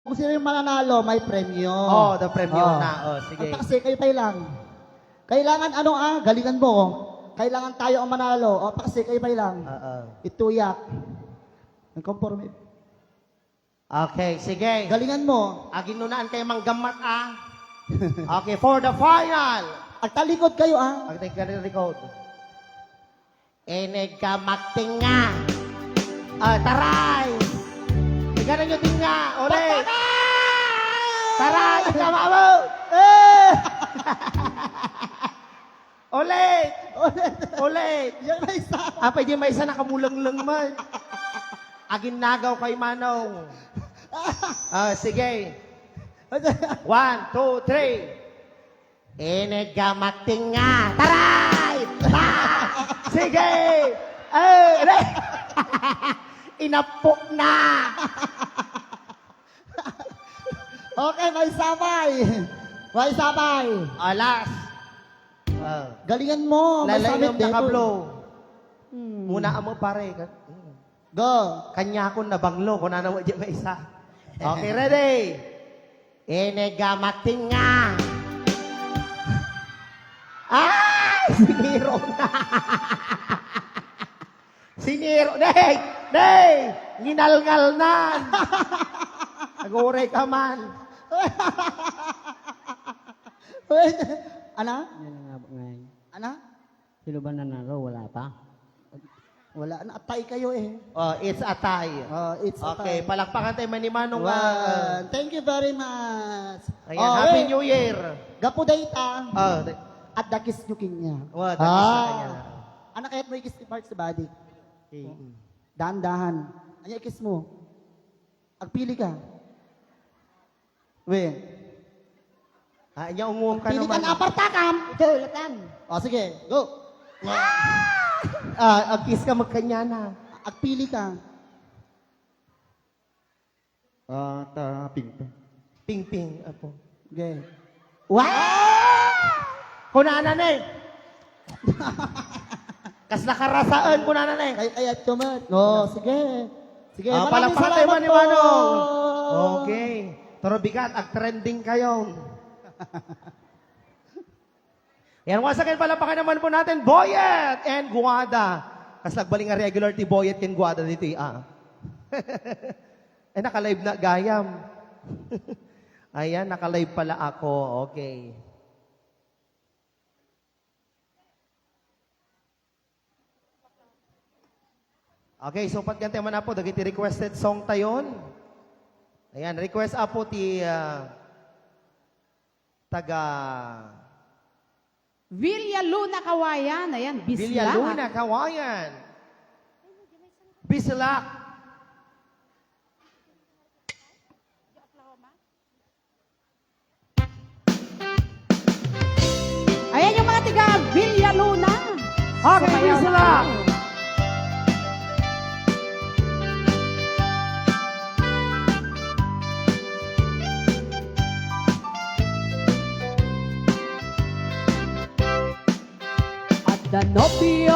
Kung sino yung mananalo, may premyo. Oh, the premyo na. Oh, sige. At kasi kayo tayo lang. Kailangan galingan mo. Kailangan tayo ang manalo. O, kasi kayo tayo lang. Ituyak. Ang conforme. Okay, sige. Galingan mo. Aginunaan kayo manggamat, Okay, for the final. At talikod kayo, Pagting ka rin record. Eneggamat nga. Taray! Tignan nyo tinga. Ulit! Taray! Tama mo! Ulit! Ulit! Yan na isa. Pwede may isa nakamulang-lang man. Agin nagaw kay Manong. Sige. 1, 2, 3. Enegamating nga. Taray! Sige! Inapok na! Okay, may sabay. May sabay. Last. Galingan mo. May Lalay sabit yung dito. nakablow. Muna mo pare. Go. Kanya ko na banglo. Kung na mo dyan may isa. Okay, ready? Enegamating nga. Siniro na. Siniro. Dey! Dey! Ginalngal na. Nag-uray ka man. Wait. Ana? Yan na nga ngayon. Ana? Sino ba nanalo? Wala pa? Wala na. Atay kayo eh. It's a tie. It's Okay, atay. palakpakan tayo man ni Manong. Thank you very much. Ayan, Happy New Year. Gapo data. Oh, At dakis nyo king niya. dakis na kanya. Anak kahit mo ikis ni parts sa body. Okay. Dahan-dahan. Ano ikis mo? Agpili ka. We. Niya umuom ka Pili ka naman. na apartakam. Ito, latan. O, sige. Go. Agkis ka magkanya na. Agpili ka. Taping. Ping-ping. Apo. Okay. Kunanan eh. Kas nakarasaan kunanan eh. Kaya tumat. No, sige. Sige, maraming Palakpakan tayo man ni salamat po. Manong. Okay. Pero bigat, ag-trending kayo. Yan, once again, palakpakan naman po natin, Boyet and Guada. Kas nagbaling nga regular ti Boyet and Guada dito nakalive na gayam. Ayan, nakalive pala ako. Okay. Okay, so pagkante man na po, dagiti requested song tayon. Ayan, request po ti taga Villa Luna Kawayan. Ayan, Villa Bisla. Luna, Kawayan. Bislak. Ayan yung mga tiga Villa Luna. Okay, Sumayaw na Bislak. kayo. At the nobby